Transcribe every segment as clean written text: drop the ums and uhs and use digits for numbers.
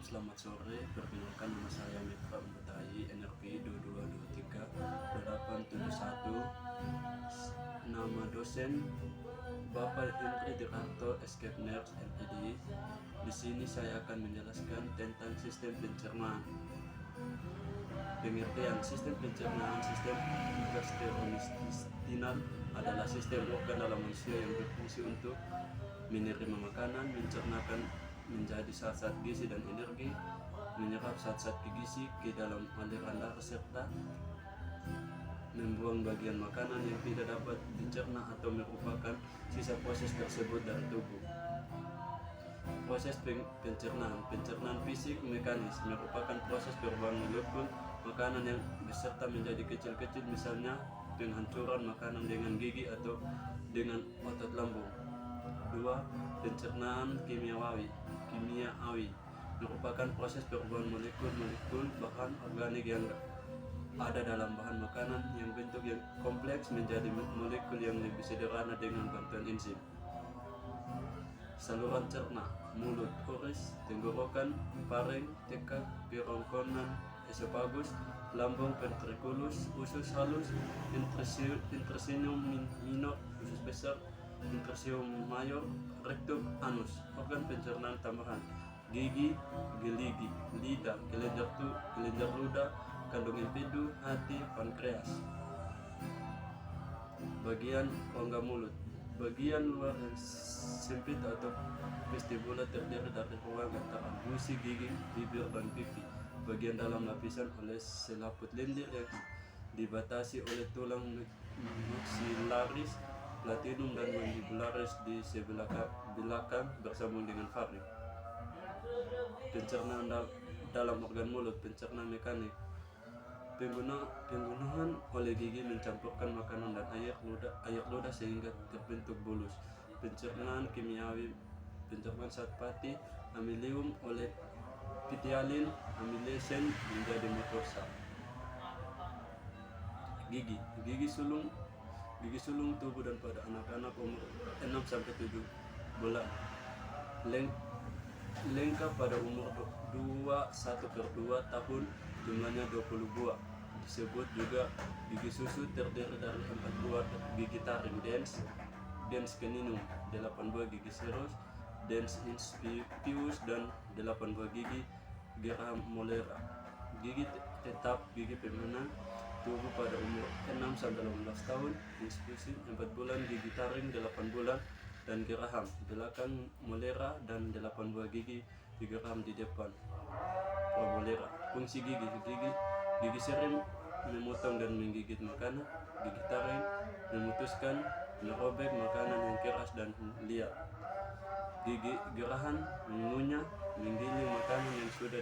selamat sore. Perkenalkan nama saya Mitra Mutahi, NRP 2223-2871. Nama dosen Bapak Henry Dirarto, Escape Nerds LPD. Di sini saya akan menjelaskan tentang sistem pencernaan. Pengertian sistem pencernaan, sistem gastrointestinal adalah sistem organ dalam manusia yang berfungsi untuk menerima makanan, mencernakan menjadi zat-zat gizi dan energi, menyerap zat-zat gizi ke dalam aliran darah serta membuang bagian makanan yang tidak dapat dicerna atau merupakan sisa proses tersebut dari tubuh. Proses pencernaan fisik mekanis merupakan proses perubahan molekul makanan yang beserta menjadi kecil-kecil, misalnya penghancuran makanan dengan gigi atau dengan otot lambung. 2. Pencernaan kimiawi merupakan proses perubahan molekul bahan organik yang ada dalam bahan makanan yang bentuk yang kompleks menjadi molekul yang lebih sederhana dengan bantuan enzim. Saluran cerna: mulut, oris, tenggorokan, paring, tekak, kerongkongan, esofagus, lambung, ventriculus, usus halus, intestinium minor, usus besar, intestinium mayor, rektum, anus. Organ pencernaan tambahan: gigi, geligi, lidah, kelenjar ludah, kandung empedu, hati, pankreas. Bagian rongga mulut: bagian luar yang sempit atau vestibula terdiri dari ruang antara gusi gigi, bibir, dan pipi. Bagian dalam lapisan oleh selaput lendir yang dibatasi oleh tulang maxillaris, platinum, dan mandibularis di sebelah belakang bersambung dengan faring. Pencernaan dalam organ mulut: pencernaan mekanik, penggunaan oleh gigi mencampurkan makanan dan air ludah sehingga terbentuk bulus. Pencernaan kimiawi: pencernaan zat pati amilium oleh pitialin amilesen menjadi mucosa. Gigi sulung tubuh dan pada anak-anak umur 6-7 bulan. Lengkap pada umur 1/2 tahun, jumlahnya 20 buah. Disebut juga gigi susu, terdiri dari 4 buah gigi taring dens caninum, 8 buah gigi serus dens inspipius, dan 8 buah gigi geraham molera. Gigi tetap gigi pemenang tubuh pada umur 6-18 tahun, inspisi 4 bulan, gigi taring 8 bulan, dan geraham belakang molera, dan 8 buah gigi geraham di depan promolera. Fungsi gigi seri memotong dan menggigit makanan, gigi taring memutuskan, merobek makanan yang keras dan liat. Gigi geraham mengunyah, menggiling makanan yang sudah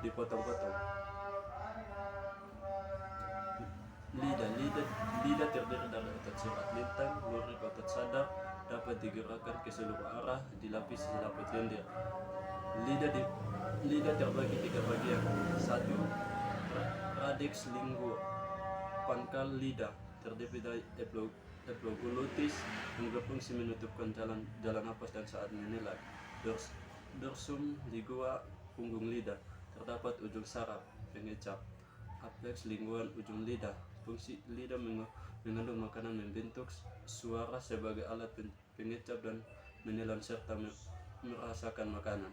dipotong-potong. Lidah terdiri dari otot serat lintang, lurik, otot sadar, dapat digerakkan ke seluruh arah, dilapisi selaput lendir. Lidah terbagi 3 bagian. 1. Radix lingua, pangkal lidah, terdiri dari epiglottis yang berfungsi menutupkan jalan napas dan saat menelak. Dorsum lingua, punggung lidah, terdapat ujung saraf pengecap. Apex lingual, ujung lidah. Fungsi lidah mengandung makanan, membentuk suara sebagai alat pengecap dan menelan serta merasakan makanan.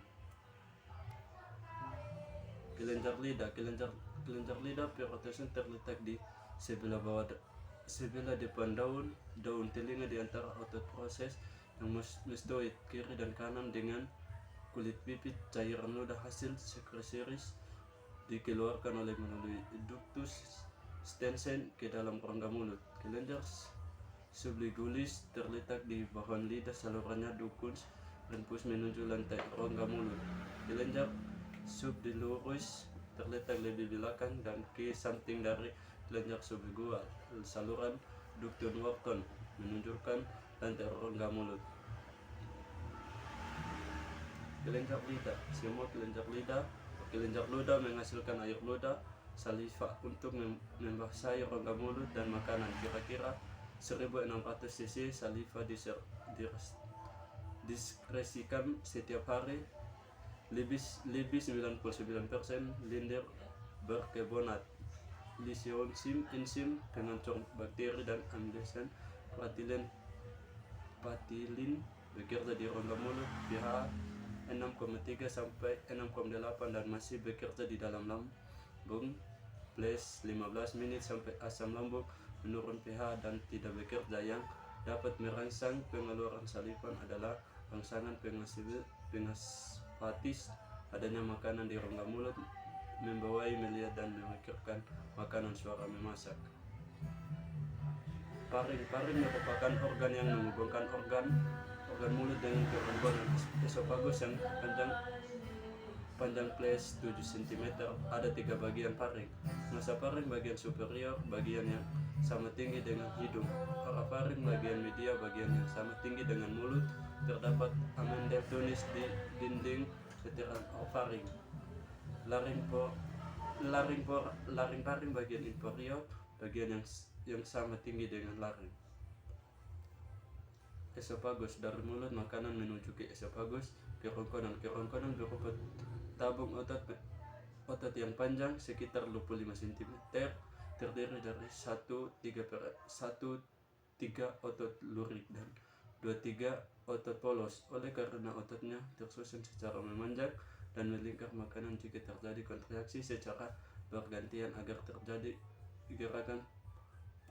Kelenjar lidah periodosis terletak di sebelah depan daun telinga di antara otot proses yang mastoid kiri dan kanan dengan kulit pipit. Cairan ludah hasil sekresiris dikeluarkan melalui ductus Stensen ke dalam rongga mulut. Kelenjar sublingualis terletak di bawah lidah, salurannya ductus dan pus menuju lantai rongga mulut. Kelenjar subdiluris terletak lebih belakang dan ke samping dari kelenjar sublingual. Saluran ductus Wharton menunjukkan lantai rongga mulut. Kelenjar lidah: semua kelenjar ludah menghasilkan air ludah, saliva untuk membasahi rongga mulut dan makanan. Kira-kira 1600 cc saliva diskresikan setiap hari lebih 99% lendir berkarbonat. Lisoenzim enzim pengancur bakteri dan amilase patilin bekerja di rongga mulut pH 6,3 sampai 6,8 dan masih bekerja di dalam lambung plus 15 menit sampai asam lambung menurun pH dan tidak bekerja. Yang dapat merangsang pengeluaran salivan adalah rangsangan pengaspatis, adanya makanan di rongga mulut, membawai, melihat dan memikirkan makanan, suara memasak. Paring merupakan organ yang menghubungkan organ mulut dengan kerongkongan esofagus yang panjang plus 7 cm. Ada 3 bagian paring. Masa paring bagian superior, bagian yang sama tinggi dengan hidung. Parafaring bagian media, bagian yang sama tinggi dengan mulut. Terdapat amandel tunis di dinding setiran faring. Laring bagian inferior, bagian yang sama tinggi dengan laring. Esofagus, dari mulut makanan menuju ke esofagus. Kerongkongan berupa tabung otot yang panjang sekitar 25 cm, terdiri dari 1-3 otot lurik dan 2-3 otot polos. Oleh karena ototnya tersusun secara memanjang dan melingkar makanan, jika terjadi kontraksi secara bergantian agar terjadi gerakan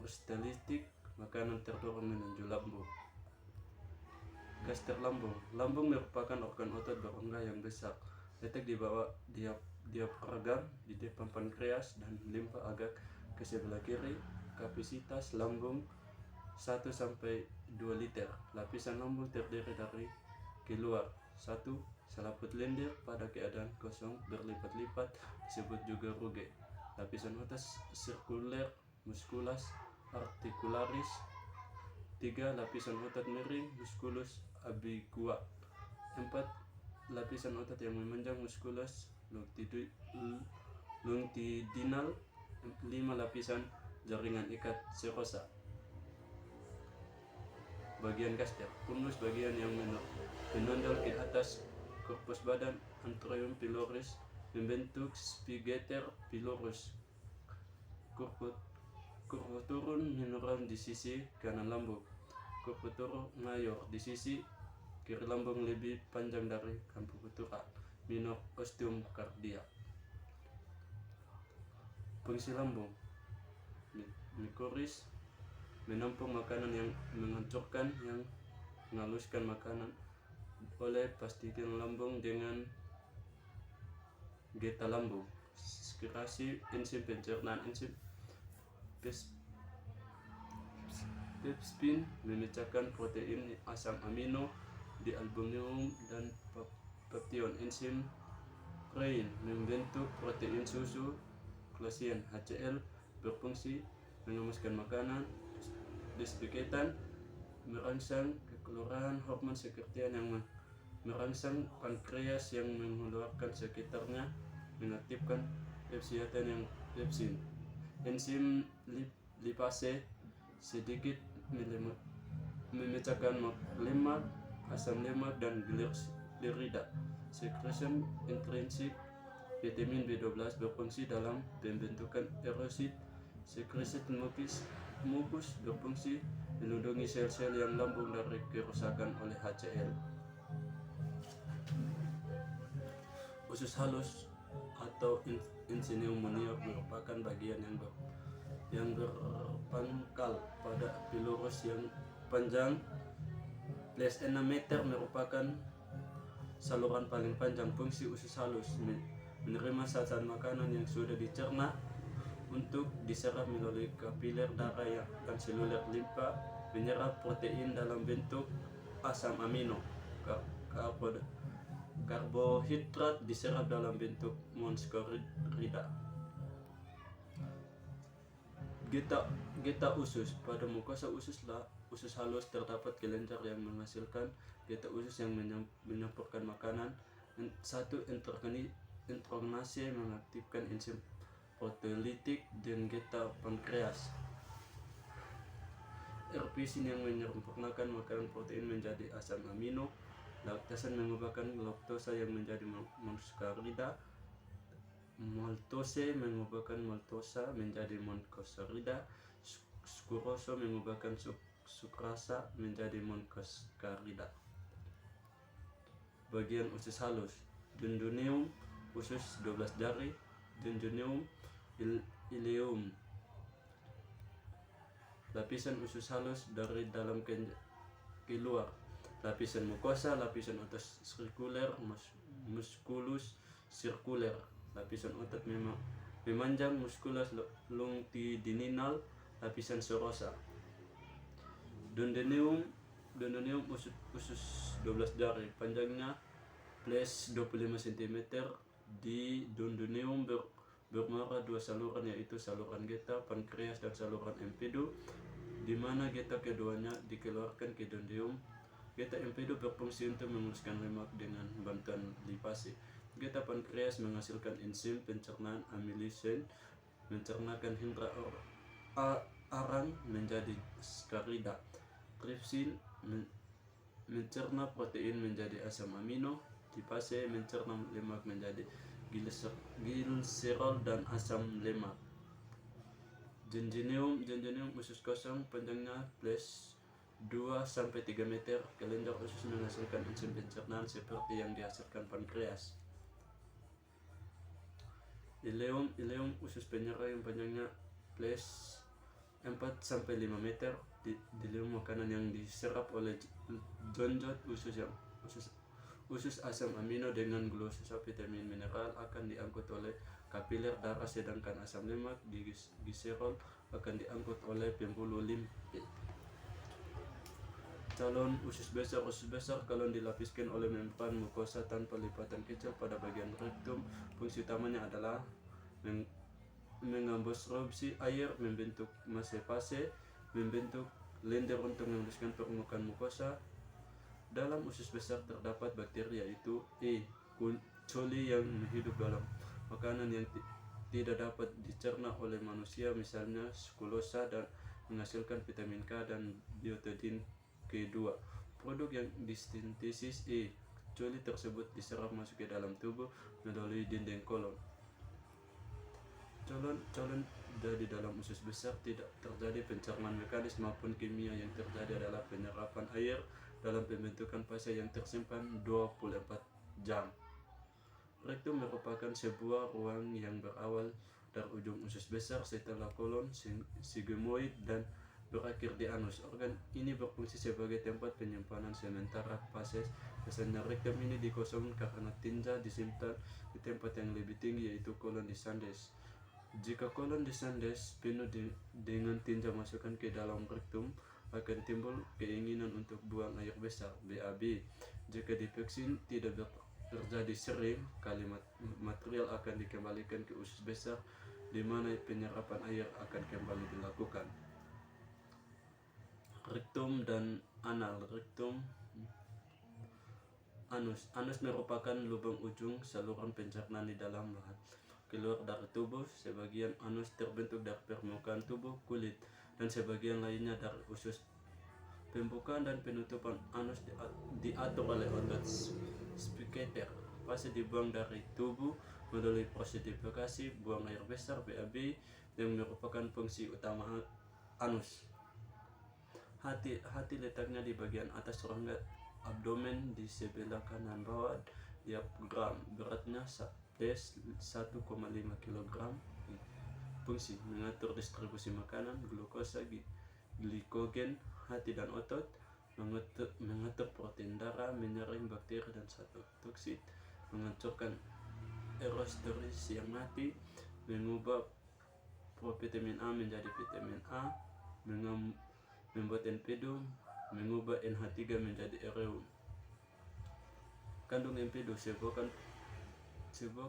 peristaltik, makanan terdorong menuju lambung. Gaster lambung. Lambung merupakan organ otot berongga yang besar, letak di bawah diafragma di depan pankreas dan limfa agak ke sebelah kiri. Kapasitas lambung 1-2 liter. Lapisan lambung terdiri dari keluar 1. Selaput lendir pada keadaan kosong berlipat-lipat disebut juga ruge. Lapisan atas sirkuler musculus articularis. 3. Lapisan otot miring musculus ambigua. 4. Lapisan otot yang memanjang musculus longitudinal. 5. Lapisan jaringan ikat serosa. Bagian gaster. Fundus, bagian yang menonjol ke atas korpus badan. Antroium pylorus membentuk sphincter pylorus. Kurva turun menurun di sisi kanan lambung. Kurva turun mayor di sisi kiri lambung lebih panjang dari curvatura minor ostium cardia. Fungsi lambung. Mikoris, menampung makanan yang menghancurkan, yang menghaluskan makanan oleh pastikan lambung dengan geta lambung. Sekretasi enzim pencernaan. Enzim pepsin memecahkan protein asam amino di albuminium dan peption. Enzim rein membentuk protein susu. Klasian HCl berfungsi mengemaskan makanan. Desbiketan merangsang kekeluaran hormon sekretan yang merangsang pankreas yang mengeluarkan sekitarnya, mengaktifkan pepsiden yang pepsin. Enzim lipase sedikit memecahkan lemak, asam lemak dan glirida. Secretion intrinsik vitamin B12 berfungsi dalam pembentukan erosit. Sekresit mukus berfungsi melindungi sel-sel yang lambung dari kerusakan oleh HCl. Usus halus atau insinium maniok merupakan bagian yang berpangkal pada pylorus yang panjang plus 6 meter, merupakan saluran paling panjang. Fungsi usus halus menerima sasaran makanan yang sudah dicerna untuk diserap melalui kapiler darah dan seluler limfa, menyerap protein dalam bentuk asam amino. Karbohidrat diserap dalam bentuk monosacharida. Geta usus. Pada mukosa usus halus terdapat kelenjar yang menghasilkan geta usus yang menyampurkan makanan. 1. Intronase mengaktifkan enzim proteolitik dan geta pankreas. Erpisin yang menyempurnakan makanan protein menjadi asam amino. Laktasan mengubahkan laktosa yang menjadi monosakarida. Maltose mengubahkan maltosa menjadi monosakarida. Skurosa mengubahkan sukrasa menjadi monosakarida. Bagian usus halus: duodenum, usus 12 jari, duodenum, ileum. Lapisan usus halus dari dalam keluar. Lapisan mukosa, lapisan otot sirkuler, musculus sirkuler. Lapisan otot memanjang, musculus longitudinal. Lapisan serosa. Duodenum usus 12 jari, panjangnya plus 25 cm. Di duodenum bermuara dua saluran, yaitu saluran Geta pankreas dan saluran empedu, di mana Geta keduanya dikeluarkan ke duodenum. Geta empedu berfungsi untuk memuluskan lemak dengan bantuan lipase. Geta pankreas menghasilkan enzim pencernaan amylosin, mencernakan hindra arang menjadi sakarida. Tripsin mencerna protein menjadi asam amino. Lipase mencerna lemak menjadi gliserol dan asam lemak. Jejunum usus kosong, panjangnya plus 2-3 meter. Kelenjar usus menghasilkan enzim pencernaan seperti yang dihasilkan pankreas. Ileum usus penyerang yang panjangnya plus 4-5 meter. Di ileum makanan yang diserap oleh jonjot usus asam amino dengan glukosa, vitamin, mineral akan diangkut oleh kapiler darah, sedangkan asam lemak gliserol akan diangkut oleh pembuluh limfe. Calon usus besar kalau dilapiskan oleh membran mukosa tanpa lipatan kecil pada bagian rektum. Fungsi utamanya adalah mengabsorpsi air, membentuk masepase, membentuk lender untuk memuluskan permukaan mukosa. Dalam usus besar terdapat bakteri, yaitu E. coli, yang hidup dalam makanan yang tidak dapat dicerna oleh manusia, misalnya skulosa, dan menghasilkan vitamin K dan biotin K2. Produk yang disintesis E. coli tersebut diserap masuk ke dalam tubuh melalui dinding kolon. Calon dari dalam usus besar tidak terjadi pencernaan mekanis maupun kimia. Yang terjadi adalah penyerapan air dalam pembentukan fase yang tersimpan 24 jam. Rektum merupakan sebuah ruang yang berawal dari ujung usus besar setelah kolon sigmoid dan berakhir di anus. Organ ini berfungsi sebagai tempat penyimpanan sementara fases. Biasanya rektum ini dikosongkan karena tinja disimpan di tempat yang lebih tinggi, yaitu kolon descendens. Jika kolon descendens penuh dengan tinja masukkan ke dalam rektum, akan timbul keinginan untuk buang air besar, BAB. Jika defeksi tidak terjadi sering, kalimat material akan dikembalikan ke usus besar, di mana penyerapan air akan kembali dilakukan. Rektum dan anal. Rektum, anus merupakan lubang ujung saluran pencernaan di dalam bahan keluar dari tubuh. Sebagian anus terbentuk dari permukaan tubuh, kulit, dan sebagian lainnya dari usus. Pembukaan dan penutupan anus diatur oleh otot sphincter. Fase dibuang dari tubuh melalui proses defekasi, buang air besar, BAB, yang merupakan fungsi utama anus. Hati letaknya di bagian atas rongga abdomen di sebelah kanan bawah. Diagram beratnya 1,5 kg. Fungsi mengatur distribusi makanan, glukosa, glikogen. Hati dan otot mengatur protein darah, menyaring bakteri dan satotoksik, menghancurkan erosteris yang mati, mengubah provitamin A menjadi vitamin A, membuat empedu, mengubah NH3 menjadi ereum. Kandung empedu, sebuah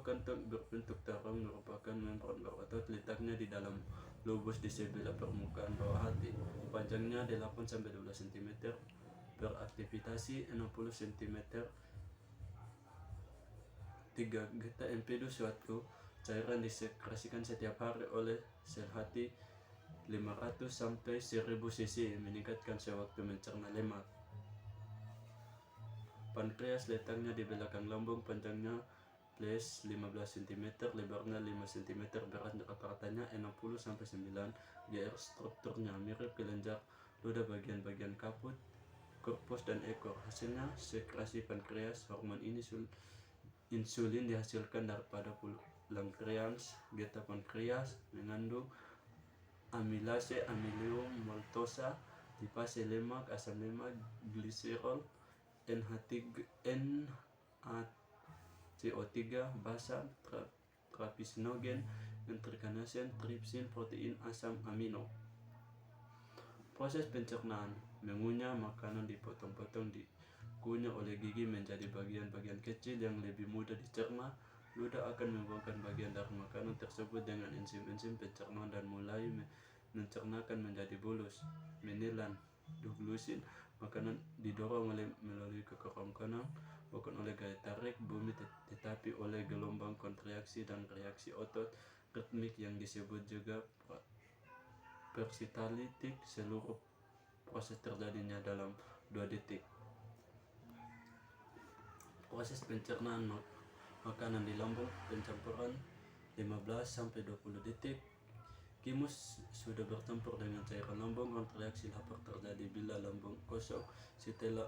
kantong berbentuk taram merupakan membran berotot. Letaknya di dalam lobus di sebelah permukaan bawah hati. Panjangnya 8-12 cm. Beraktivitasi 60 cm. 3. Geta empedu, suatu cairan disekresikan setiap hari oleh sel hati 500-1000 cc, meningkatkan sewaktu mencerna lemak. Pankreas letaknya di belakang lambung, panjangnya plus 15 cm, lebarnya 5 cm, berat rata-ratanya 60-9 GR. Strukturnya mirip kelenjar ludah bagian-bagian kaput, korpus dan ekor. Hasilnya sekresi pankreas. Hormon insulin dihasilkan daripada pankreas. Beta pankreas mengandung amilase, amilium, maltosa, lipase, lemak, asam lemak, gliserol, NHCO3, basa, trapisinogen, intrikanasen, tripsin, protein, asam amino. Proses pencernaan: mengunyah makanan dipotong-potong, dikunyah oleh gigi menjadi bagian-bagian kecil yang lebih mudah dicerna. Ludah akan membuangkan bagian dari makanan tersebut dengan enzim-enzim pencernaan dan mulai mencernakan menjadi bolus. Menelan: deglusin, makanan didorong melalui kerongkongan, bukan oleh gaya tarik bumi tetapi oleh gelombang kontraksi dan reaksi otot ritmik yang disebut juga peristaltik. Seluruh proses terjadinya dalam 2 detik. Proses pencernaan makanan di lambung, pencampuran 15-20 detik. Kimus sudah bercampur dengan cairan lambung. Kontraksi lapar terjadi bila lambung kosong setelah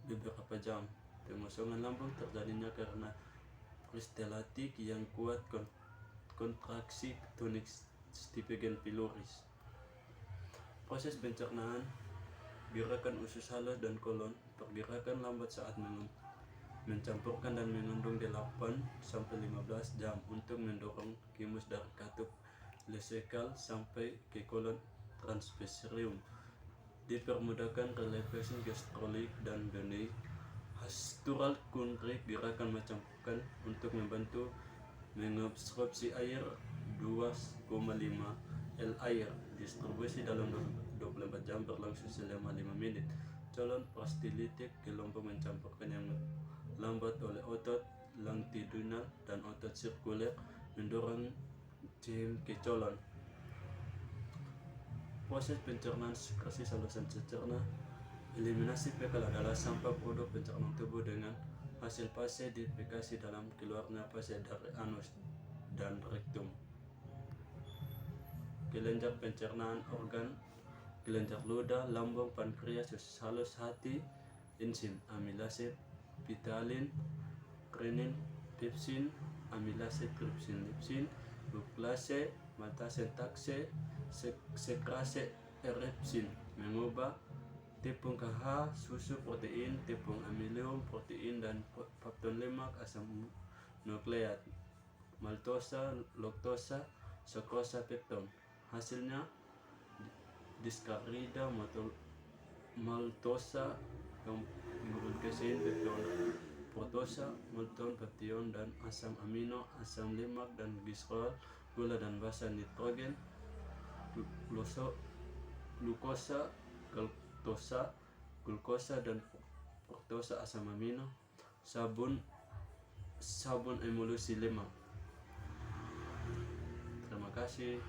beberapa jam. Pengosongan lambung terjadinya karena peristaltik yang kuat, kontraksi tonik stipengen pylorus. Proses pencernaan: gerakan usus halus dan kolon. Pergerakan lambat saat mencampurkan dan mengandung 8-15 jam untuk mendorong kimus dari katup lesekal sampai ke kolon transperserium. Dipermudahkan relaksasi gastrolik dan benih. Hastural kuntrik, gerakan mencampurkan untuk membantu mengabsorpsi air 2,5 L air. Distribusi dalam 24 jam berlangsung selama 5 menit. Colon prostilitik, kelompok mencampurkan yang lambat oleh otot longitudinal dan otot sirkuler mendorong cm ke colon. Proses pencernaan sekresi saluran cerna. Eliminasi fekal adalah sampah produk pencernaan tubuh dengan hasil fase defekasi dalam keluarnya fase dari anus dan rektum. Kelenjar pencernaan organ: kelenjar ludah, lambung, pankreas, usus halus, hati. Enzim: amilase, vitalin, renin, pepsin, amilase, tripsin, lipsin, nuklase, maltase, takse, sekrase, erepsin. Mengubah tepung KH, susu, protein, tepung amilium, protein dan faktor lemak, asam nukleat, maltosa, laktosa, sukrosa, pepton. Hasilnya diskarida, maltosa, glukosin, pepton, protosa, malton, peption dan asam amino, asam lemak dan gliserol, gula dan basa, nitrogen, glukosa, glukosa dan fruktosa, asam amino, sabun emulsi lemak. Terima kasih.